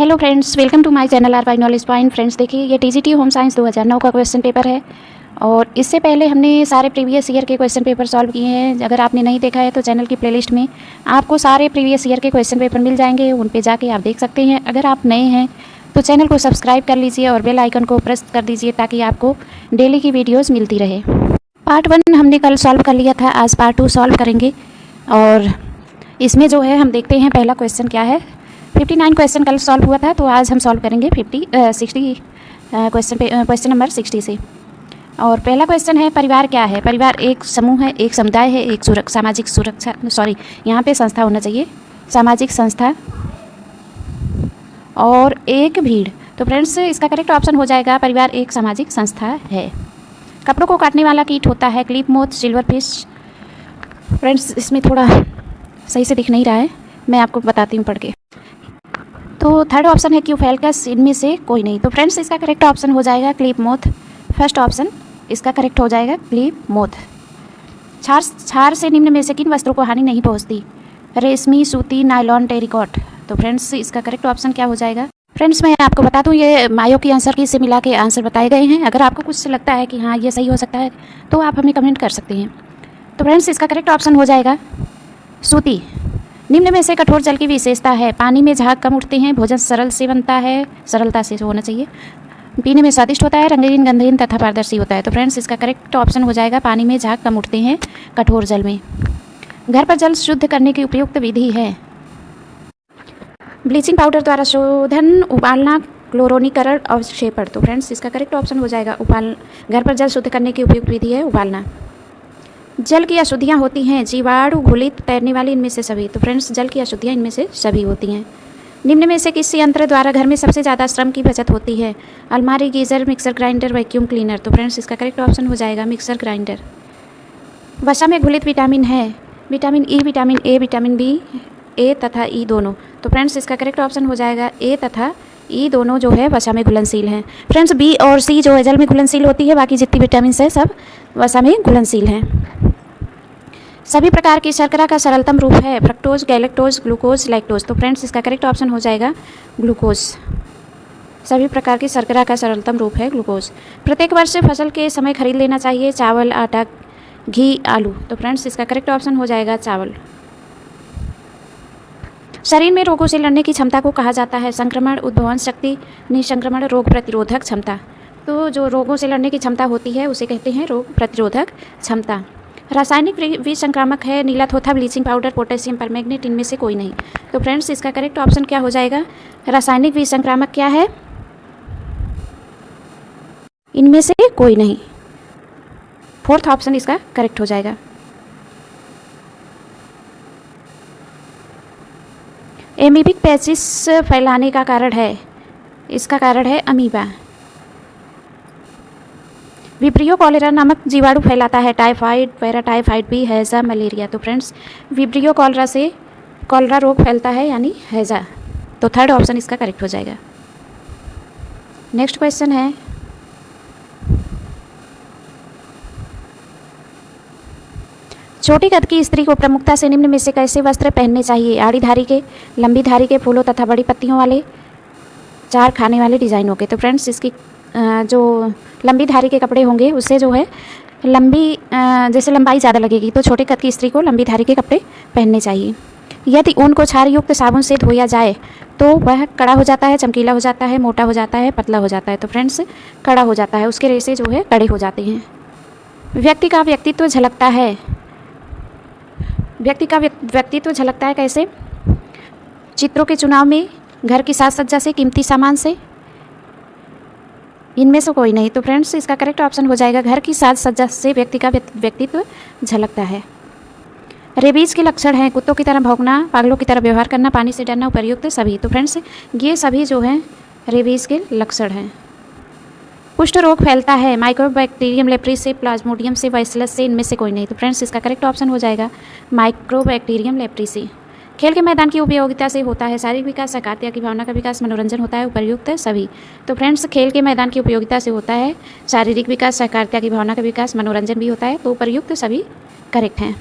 Hello friends, welcome to my channel R Y knowledge point. Friends देखिए, ये TGT home science 2009 का question paper है और इससे पहले हमने सारे प्रीवियस ईयर के क्वेश्चन पेपर सॉल्व किए हैं। अगर आपने नहीं देखा है तो चैनल की प्लेलिस्ट में आपको सारे प्रीवियस ईयर के क्वेश्चन पेपर मिल जाएंगे, उन पे जाके आप देख सकते हैं। अगर आप नए हैं तो चैनल को सब्सक्राइब कर लीजिए और बेल आइकन को प्रेस कर दीजिए ताकि आपको डेली की वीडियोज़ मिलती रहे। पार्ट 1 हमने कल सॉल्व कर लिया था, आज पार्ट 2 सॉल्व करेंगे और इसमें जो है हम देखते हैं पहला क्वेश्चन क्या है। 59 क्वेश्चन कल सॉल्व हुआ था, तो आज हम सॉल्व करेंगे 60 क्वेश्चन नंबर 60 से। और पहला क्वेश्चन है, परिवार क्या है? परिवार एक समूह है, एक समुदाय है, एक सामाजिक सुरक्षा, यहाँ पे संस्था होना चाहिए, सामाजिक संस्था और एक भीड़। तो फ्रेंड्स इसका करेक्ट ऑप्शन हो जाएगा परिवार एक सामाजिक संस्था है। कपड़ों को काटने वाला कीट होता है clip moth, silver fish. Friends इसमें थोड़ा सही से दिख नहीं रहा है, मैं आपको बताती हूँ पढ़ के। तो थर्ड ऑप्शन है क्यूफेलकस, इनमें से कोई नहीं। तो फ्रेंड्स इसका करेक्ट ऑप्शन हो जाएगा क्लिप मोथ। फर्स्ट ऑप्शन इसका करेक्ट हो जाएगा क्लिप मोथ। क्षार से निम्न में से किन वस्त्रों को हानि नहीं पहुंचती? रेशमी, सूती, नायलॉन, टेरिकॉट। तो फ्रेंड्स इसका करेक्ट ऑप्शन क्या हो जाएगा? फ्रेंड्स मैं आपको बता दूं, ये मायो की आंसर की से मिला के आंसर बताए गए हैं। अगर आपको कुछ लगता है कि हाँ ये सही हो सकता है तो आप हमें कमेंट कर सकते हैं। तो फ्रेंड्स इसका करेक्ट ऑप्शन हो जाएगा सूती। निम्न में से कठोर जल की विशेषता है? पानी में झाग कम उठते हैं, भोजन सरल से बनता है, सरलता से होना चाहिए, पीने में स्वादिष्ट होता है, रंगीन, गंधहीन तथा पारदर्शी होता है। तो फ्रेंड्स इसका करेक्ट ऑप्शन हो जाएगा पानी में झाग कम उठते हैं कठोर जल में। घर पर जल शुद्ध करने की उपयुक्त विधि है? ब्लीचिंग पाउडर द्वारा शोधन, उबालना, क्लोरोनीकरण, अवक्षेपण। तो फ्रेंड्स इसका करेक्ट ऑप्शन हो जाएगा घर पर जल शुद्ध करने की उपयुक्त विधि है उबालना। जल की अशुद्धियाँ होती हैं? जीवाणु, घुलित, तैरने वाली, इनमें से सभी। तो फ्रेंड्स जल की अशुद्धियाँ इनमें से सभी होती हैं। निम्न में से किस यंत्र द्वारा घर में सबसे ज़्यादा श्रम की बचत होती है? अलमारी, geyser, mixer grinder, vacuum cleaner. तो फ्रेंड्स इसका करेक्ट ऑप्शन हो जाएगा मिक्सर ग्राइंडर। वसा में घुलित विटामिन है? Vitamin E, vitamin A, vitamin B, A तथा ई दोनों। तो फ्रेंड्स इसका करेक्ट ऑप्शन हो जाएगा ए तथा ई दोनों जो है वसा में घुलनशील हैं। फ्रेंड्स बी और सी जो है जल में घुलनशील होती है, बाकी जितनी विटामिन है सब वसा में घुलनशील हैं। सभी प्रकार की शर्करा का सरलतम रूप है? Fructose, galactose, glucose, lactose. तो फ्रेंड्स इसका करेक्ट ऑप्शन हो जाएगा ग्लूकोज। सभी प्रकार की शर्करा का सरलतम रूप है ग्लूकोज। प्रत्येक वर्ष फसल के समय खरीद लेना चाहिए? चावल, आटा, घी, आलू। तो फ्रेंड्स इसका करेक्ट ऑप्शन हो जाएगा चावल। शरीर में रोगों से लड़ने की क्षमता को कहा जाता है? संक्रमण, उद्भवन शक्ति, निसंक्रमण, रोग प्रतिरोधक क्षमता। तो जो रोगों से लड़ने की क्षमता होती है उसे कहते हैं रोग प्रतिरोधक क्षमता। रासायनिक विसंक्रामक है? नीलाथोथा, ब्लीचिंग पाउडर, पोटेशियम परमैंगनेट, इनमें से कोई नहीं। तो फ्रेंड्स इसका करेक्ट ऑप्शन क्या हो जाएगा? रासायनिक विसंक्रामक क्या है? इनमें से कोई नहीं। फोर्थ ऑप्शन इसका करेक्ट हो जाएगा। एमीबिक पैचिस फैलाने का कारण है? इसका कारण है अमीबा। विब्रियो कॉलेरा नामक जीवाणु फैलाता है? टाइफाइड, पैराटाइफाइड बी, हैजा, मलेरिया। तो फ्रेंड्स विब्रियो कॉलेरा से कॉलेरा रोग फैलता है यानी हैजा। तो थर्ड ऑप्शन इसका करेक्ट हो जाएगा। नेक्स्ट क्वेश्चन है, छोटी कद की स्त्री को प्रमुखता से निम्न में से कैसे वस्त्र पहनने चाहिए? आड़ी धारी के, लंबी धारी के, फूलों तथा बड़ी पत्तियों वाले, चार खाने वाले डिजाइनों के। तो फ्रेंड्स इसकी जो लंबी धारी के कपड़े होंगे उससे जो है जैसे लंबाई ज़्यादा लगेगी, तो छोटे कद की स्त्री को लंबी धारी के कपड़े पहनने चाहिए। यदि ऊन को क्षार युक्त साबुन से धोया जाए तो वह कड़ा हो जाता है, चमकीला हो जाता है, मोटा हो जाता है, पतला हो जाता है। तो फ्रेंड्स कड़ा हो जाता है, उसके रेशे जो है कड़े हो जाते हैं। व्यक्ति का व्यक्तित्व झलकता है? व्यक्ति का व्यक्तित्व झलकता है कैसे? चित्रों के चुनाव में, घर की साज सज्जा से, कीमती सामान से, इनमें से कोई नहीं। तो फ्रेंड्स इसका करेक्ट ऑप्शन हो जाएगा घर की साज सज्जा से व्यक्ति का व्यक्तित्व झलकता है। रेबीज के लक्षण हैं? कुत्तों की तरह भौंकना, पागलों की तरह व्यवहार करना, पानी से डरना, उपर्युक्त सभी। तो फ्रेंड्स ये सभी जो हैं रेबीज के लक्षण हैं। कुष्ठ रोग फैलता है? माइक्रोबैक्टीरियम लेप्री से, प्लाज्मोडियम से, वाइसलस से, इनमें से कोई नहीं। तो फ्रेंड्स इसका करेक्ट ऑप्शन हो जाएगा माइक्रोबैक्टीरियम लेप्री से। खेल के मैदान की उपयोगिता से होता है? शारीरिक विकास, सकारात्मक की भावना का विकास, मनोरंजन होता है, उपर्युक्त सभी। तो फ्रेंड्स खेल के मैदान की उपयोगिता से होता है शारीरिक विकास, सकारात्मक की भावना का विकास, मनोरंजन भी होता है, तो उपर्युक्त सभी करेक्ट हैं।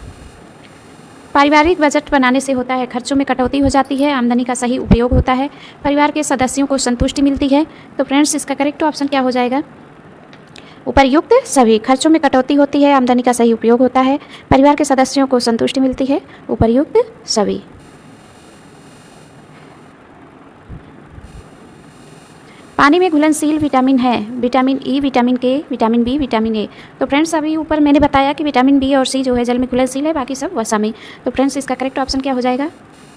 पारिवारिक बजट बनाने से होता है खर्चों में कटौती हो जाती है, आमदनी का सही उपयोग होता है, परिवार के सदस्यों को संतुष्टि मिलती है। तो फ्रेंड्स इसका करेक्ट ऑप्शन क्या हो जाएगा? उपर्युक्त सभी। खर्चों में कटौती होती है, आमदनी का सही उपयोग होता है, परिवार के सदस्यों को संतुष्टि मिलती है, उपर्युक्त सभी। पानी में घुलनशील विटामिन है विटामिन ई, विटामिन के, विटामिन बी, विटामिन ए। तो फ्रेंड्स अभी ऊपर मैंने बताया कि विटामिन बी और सी जो है जल में घुलनशील है, बाकी सब वसा में। तो फ्रेंड्स इसका करेक्ट ऑप्शन क्या हो जाएगा?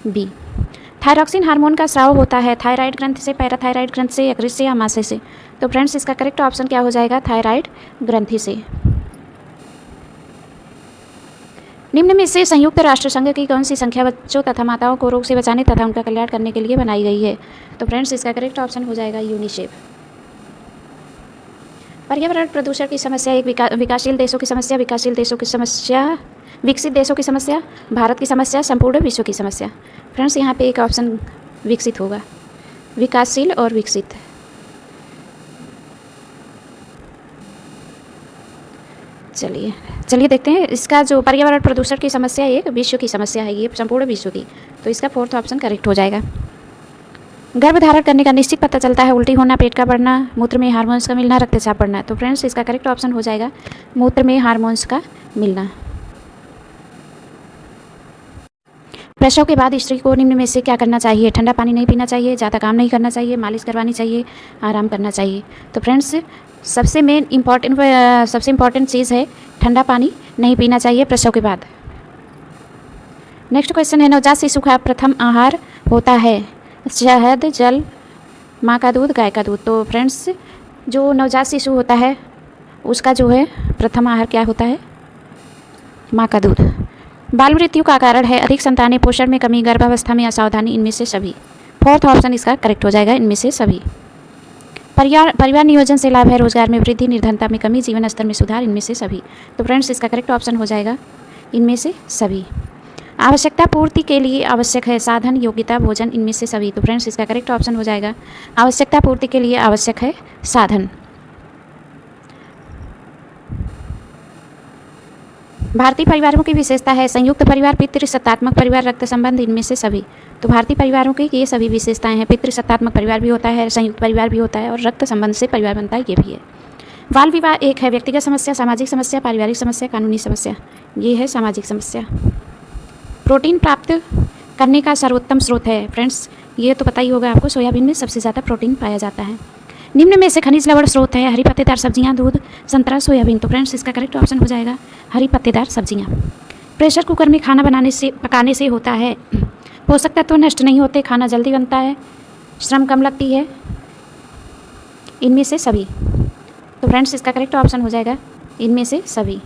बी। थायरॉक्सिन हार्मोन का स्राव होता है थायराइड ग्रंथि से, पैराथायराइड ग्रंथि से, यकृत से या आमाशय से। तो फ्रेंड्स इसका करेक्ट ऑप्शन क्या हो जाएगा? थायराइड ग्रंथि से। निम्न में से संयुक्त राष्ट्र संघ की कौन सी संख्या बच्चों तथा माताओं को रोग से बचाने तथा उनका कल्याण करने के लिए बनाई गई है? तो फ्रेंड्स इसका करेक्ट ऑप्शन हो जाएगा यूनिसेफ। पर्यावरण प्रदूषण की समस्या एक विकासशील देशों की समस्या, विकासशील देशों की समस्या, विकसित देशों की समस्या, भारत की समस्या, संपूर्ण विश्व की समस्या। फ्रेंड्स यहाँ पे एक ऑप्शन विकसित होगा, विकासशील और विकसित। चलिए देखते हैं। इसका जो पर्यावरण प्रदूषण की समस्या एक विश्व की समस्या है, ये संपूर्ण विश्व की। तो इसका फोर्थ ऑप्शन करेक्ट हो जाएगा। गर्भ धारण करने का निश्चित पता चलता है उल्टी होना, पेट का बढ़ना, मूत्र में हार्मोन्स का मिलना, रक्तचाप बढ़ना। तो फ्रेंड्स इसका करेक्ट ऑप्शन हो जाएगा मूत्र में हार्मोन्स का मिलना। प्रसव के बाद स्त्री को निम्न में से क्या करना चाहिए? ठंडा पानी नहीं पीना चाहिए, ज़्यादा काम नहीं करना चाहिए, मालिश करवानी चाहिए, आराम करना चाहिए। तो फ्रेंड्स सबसे इम्पॉर्टेंट चीज़ है ठंडा पानी नहीं पीना चाहिए प्रसव के बाद। नेक्स्ट क्वेश्चन है, नवजात शिशु का प्रथम आहार होता है शहद, जल, माँ का दूध, गाय का दूध। तो फ्रेंड्स जो नवजात शिशु होता है उसका जो है प्रथम आहार क्या होता है? माँ का दूध। बाल मृत्यु का कारण है अधिक संतानें, पोषण में कमी, गर्भावस्था में असावधानी, इनमें से सभी। फोर्थ ऑप्शन इसका करेक्ट हो जाएगा, इनमें से सभी। परिवार नियोजन से लाभ है रोजगार में वृद्धि, निर्धनता में कमी, जीवन स्तर में सुधार, इनमें से सभी। तो फ्रेंड्स इसका करेक्ट ऑप्शन हो जाएगा इनमें से सभी। आवश्यकता पूर्ति के लिए आवश्यक है साधन, योग्यता, भोजन, इनमें से सभी। तो फ्रेंड्स इसका करेक्ट ऑप्शन हो जाएगा आवश्यकता पूर्ति के लिए आवश्यक है साधन। भारतीय परिवारों की विशेषता है संयुक्त परिवार, पितृसत्तात्मक परिवार, रक्त संबंध, इनमें से सभी। तो भारतीय परिवारों की ये सभी विशेषताएं हैं। पितृसत्तात्मक परिवार भी होता है, संयुक्त परिवार भी होता है और रक्त संबंध से परिवार बनता है, ये भी है। बाल विवाह एक है व्यक्तिगत समस्या, सामाजिक समस्या, पारिवारिक समस्या, कानूनी समस्या। ये है सामाजिक समस्या। प्रोटीन प्राप्त करने का सर्वोत्तम स्रोत है फ्रेंड्स, ये तो पता ही होगा आपको, सोयाबीन में सबसे ज़्यादा प्रोटीन पाया जाता है। निम्न में से खनिज लवण स्रोत है हरी पत्तेदार सब्जियां, दूध, संतरा, सोयाबीन। तो फ्रेंड्स इसका करेक्ट ऑप्शन हो जाएगा हरी पत्तेदार सब्जियां। प्रेशर कुकर में खाना पकाने से होता है पोषक तत्व नष्ट नहीं होते, खाना जल्दी बनता है, श्रम कम लगती है, इनमें से सभी। तो फ्रेंड्स इसका करेक्ट ऑप्शन हो जाएगा इनमें से सभी।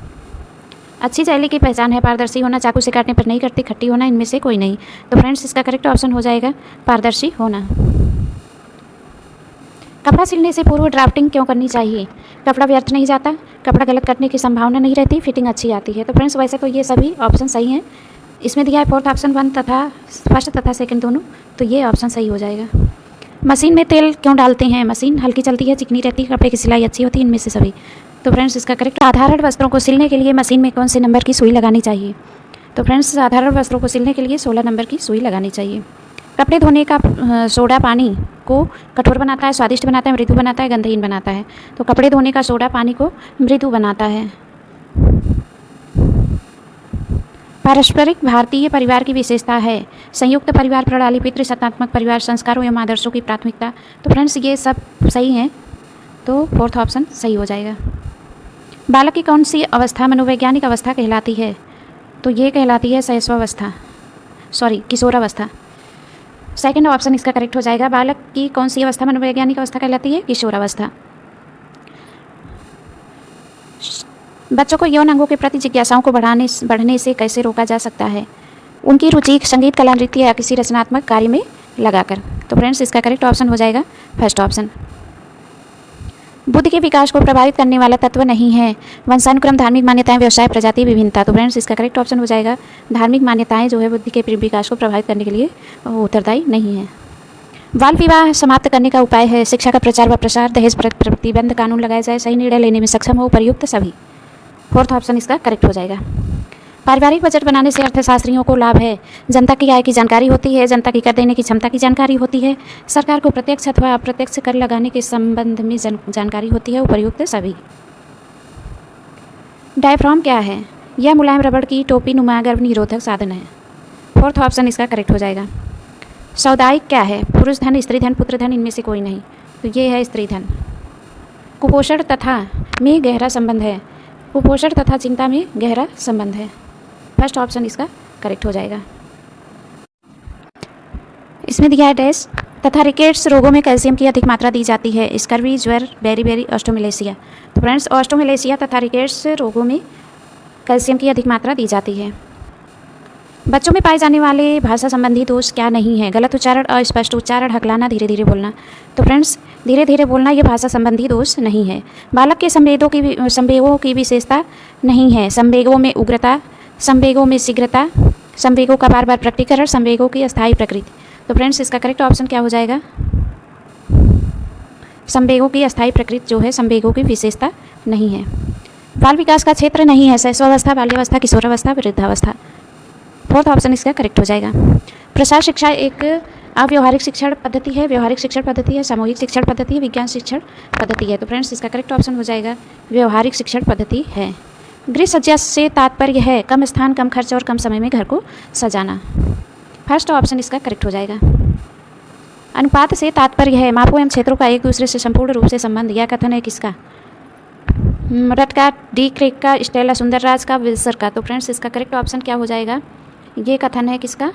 अच्छी शैली की पहचान है पारदर्शी होना, चाकू से काटने पर नहीं कटती, खट्टी होना, इनमें से कोई नहीं। तो फ्रेंड्स इसका करेक्ट ऑप्शन हो जाएगा पारदर्शी होना। कपड़ा सिलने से पूर्व ड्राफ्टिंग क्यों करनी चाहिए? कपड़ा व्यर्थ नहीं जाता, कपड़ा गलत कटने की संभावना नहीं रहती, फिटिंग अच्छी आती है। तो फ्रेंड्स वैसे तो ये सभी ऑप्शन सही हैं। इसमें दिया है फोर्थ ऑप्शन फर्स्ट तथा सेकंड दोनों, तो ये ऑप्शन सही हो जाएगा। मशीन में तेल क्यों डालते हैं? मशीन हल्की चलती है, चिकनी रहती है, कपड़े की सिलाई अच्छी होती है, इनमें से सभी। तो फ्रेंड्स इसका करेक्ट साधारण वस्त्रों को सिलने के लिए मशीन में कौन से नंबर की सुई लगानी चाहिए? तो फ्रेंड्स साधारण वस्त्रों को सिलने के लिए 16 नंबर की सुई लगानी चाहिए। कपड़े धोने का सोडा पानी को कठोर बनाता है, स्वादिष्ट बनाता है, मृदु बनाता है, गंधहीन बनाता है। तो कपड़े धोने का सोडा पानी को मृदु बनाता है। पारस्परिक भारतीय परिवार की विशेषता है संयुक्त परिवार प्रणाली, पितृसत्तात्मक परिवार, संस्कारों एवं आदर्शों की प्राथमिकता। तो फ्रेंड्स ये सब सही हैं, तो फोर्थ ऑप्शन सही हो जाएगा। बालक की कौन सी अवस्था मनोवैज्ञानिक अवस्था कहलाती है? तो ये कहलाती है किशोरावस्था। सेकंड ऑप्शन इसका करेक्ट हो जाएगा। बालक की कौन सी अवस्था मनोवैज्ञानिक अवस्था कहलाती है? किशोरावस्था। बच्चों को यौन अंगों के प्रति जिज्ञासाओं को बढ़ने से कैसे रोका जा सकता है? उनकी रुचि संगीत, कला, नृत्य या किसी रचनात्मक कार्य में लगाकर। तो फ्रेंड्स इसका करेक्ट ऑप्शन हो जाएगा फर्स्ट ऑप्शन। बुद्धि के विकास को प्रभावित करने वाला तत्व नहीं है वंशानुक्रम, धार्मिक मान्यताएं, व्यवसाय, प्रजाति, विभिन्नता। तो फ्रेंड्स इसका करेक्ट ऑप्शन हो जाएगा धार्मिक मान्यताएं जो है बुद्धि के विकास को प्रभावित करने के लिए उत्तरदायी नहीं है। बाल विवाह समाप्त करने का उपाय है शिक्षा का प्रचार व प्रसार, दहेज प्रतिबंध कानून लगाया जाए, सही निर्णय लेने में सक्षम हो, उपयुक्त सभी। फोर्थ ऑप्शन इसका करेक्ट हो जाएगा। पारिवारिक बजट बनाने से अर्थशास्त्रियों को लाभ है। जनता की आय की जानकारी होती है, जनता की कर देने की क्षमता की जानकारी होती है, सरकार को प्रत्यक्ष अथवा अप्रत्यक्ष कर लगाने के संबंध में जानकारी होती है। उपर्युक्त सभी। डायफ्राम क्या है? यह मुलायम रबड़ की टोपी नुमा गर्भ निरोधक साधन है। फोर्थ ऑप्शन इसका करेक्ट हो जाएगा। सामुदायिक क्या है? पुरुष धन, स्त्री धन, पुत्र धन, इनमें से कोई नहीं, तो ये है स्त्री धन। कुपोषण तथा में गहरा संबंध है। कुपोषण तथा चिंता में गहरा संबंध है। फर्स्ट ऑप्शन इसका करेक्ट हो जाएगा। इसमें दिया है डैश तथा रिकेट्स रोगों में कैल्शियम की अधिक मात्रा दी जाती है। स्कर्वी, ज्वर, बेरी ऑस्ट्रोमलेशिया। तो फ्रेंड्स ऑस्ट्रोमलेशिया तथा रिकेट्स रोगों में कैल्शियम की अधिक मात्रा दी जाती है। बच्चों में पाए जाने वाले भाषा संबंधी दोष क्या नहीं है? गलत उच्चारण, अस्पष्ट उच्चारण, हकलाना, धीरे धीरे बोलना। तो फ्रेंड्स धीरे धीरे बोलना ये भाषा संबंधी दोष नहीं है। बालक के संवेगों की विशेषता नहीं है। संवेगों में उग्रता, संवेगों में शीघ्रता, संवेगों का बार बार प्रकटीकरण, संवेगों की अस्थायी प्रकृति। तो फ्रेंड्स इसका करेक्ट ऑप्शन क्या हो जाएगा? संवेगों की अस्थायी प्रकृति जो है संवेगों की विशेषता नहीं है। बाल विकास का क्षेत्र नहीं है। शैशवावस्था, बाल्यावस्था, किशोरावस्था, वृद्धावस्था। फोर्थ ऑप्शन इसका करेक्ट हो जाएगा। प्रसार शिक्षा एक अव्यवहारिक शिक्षण पद्धति है, व्यवहारिक शिक्षण पद्धति है, सामूहिक शिक्षण पद्धति है, विज्ञान शिक्षण पद्धति है। तो फ्रेंड्स इसका करेक्ट ऑप्शन हो जाएगा व्यवहारिक शिक्षण पद्धति है। गृह सज्जा से तात्पर्य है कम स्थान, कम खर्च और कम समय में घर को सजाना। फर्स्ट ऑप्शन इसका करेक्ट हो जाएगा। अनुपात से तात्पर्य है मापों एवं क्षेत्रों का एक दूसरे से संपूर्ण रूप से संबंध। यह कथन है किसका? रट का, डी क्रेक का, स्टेला सुंदरराज का, विल्सर का। तो फ्रेंड्स इसका करेक्ट ऑप्शन क्या हो जाएगा? ये कथन है किसका?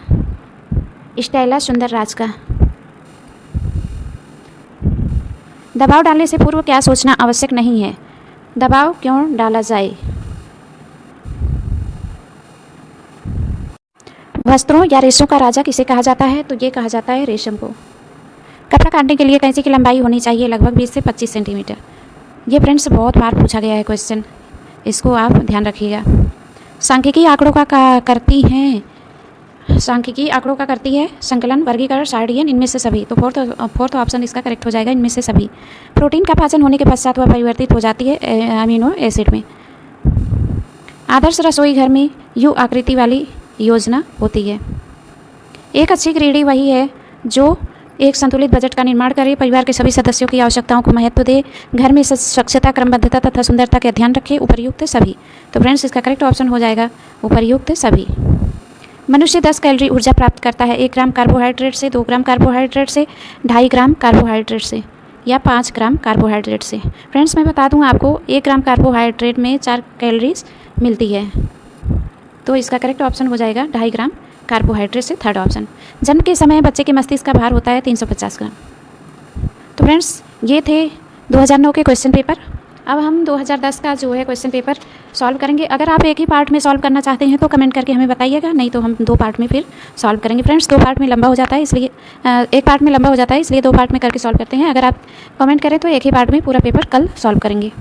स्टेला सुंदरराज का। दबाव डालने से पूर्व क्या सोचना आवश्यक नहीं है? दबाव क्यों डाला जाए? वस्त्रों या रेशों का राजा किसे कहा जाता है? तो ये कहा जाता है रेशम को। कपड़ा काटने के लिए कैंची की लंबाई होनी चाहिए लगभग 20 से 25 सेंटीमीटर। ये फ्रेंड्स बहुत बार पूछा गया है क्वेश्चन, इसको आप ध्यान रखिएगा। सांख्यिकी आंकड़ों का करती है संकलन, वर्गीकरण, सारणीकरण, इनमें से सभी। तो फोर्थ ऑप्शन इसका करेक्ट हो जाएगा, इनमें से सभी। प्रोटीन का पाचन होने के पश्चात वह परिवर्तित हो जाती है अमीनो एसिड में। आदर्श रसोई घर में यू आकृति वाली योजना होती है। एक अच्छी गृहिणी वही है जो एक संतुलित बजट का निर्माण करे, परिवार के सभी सदस्यों की आवश्यकताओं को महत्व दे, घर में स्वच्छता, क्रमबद्धता तथा सुंदरता का ध्यान रखे। उपर्युक्त सभी। तो फ्रेंड्स इसका करेक्ट ऑप्शन हो जाएगा उपर्युक्त सभी। मनुष्य 10 कैलोरी ऊर्जा प्राप्त करता है 1 ग्राम कार्बोहाइड्रेट से, 2 ग्राम कार्बोहाइड्रेट से, 2.5 ग्राम कार्बोहाइड्रेट से या 5 ग्राम कार्बोहाइड्रेट से। फ्रेंड्स मैं बता दूं आपको 1 ग्राम कार्बोहाइड्रेट में 4 कैलोरीज मिलती है। तो इसका करेक्ट ऑप्शन हो जाएगा 2.5 ग्राम कार्बोहाइड्रेट से, थर्ड ऑप्शन। जन्म के समय बच्चे के मस्तिष्क का भार होता है 350 ग्राम। तो फ्रेंड्स ये थे 2009 के क्वेश्चन पेपर। अब हम 2010 का जो है क्वेश्चन पेपर सॉल्व करेंगे। अगर आप एक ही पार्ट में सॉल्व करना चाहते हैं तो कमेंट करके हमें बताइएगा, नहीं तो हम 2 पार्ट में फिर सॉल्व करेंगे। फ्रेंड्स 2 पार्ट में लंबा हो जाता है, इसलिए एक पार्ट में लंबा हो जाता है, इसलिए 2 पार्ट में करके सॉल्व करते हैं। अगर आप कमेंट करें तो एक ही पार्ट में पूरा पेपर कल सॉल्व करेंगे।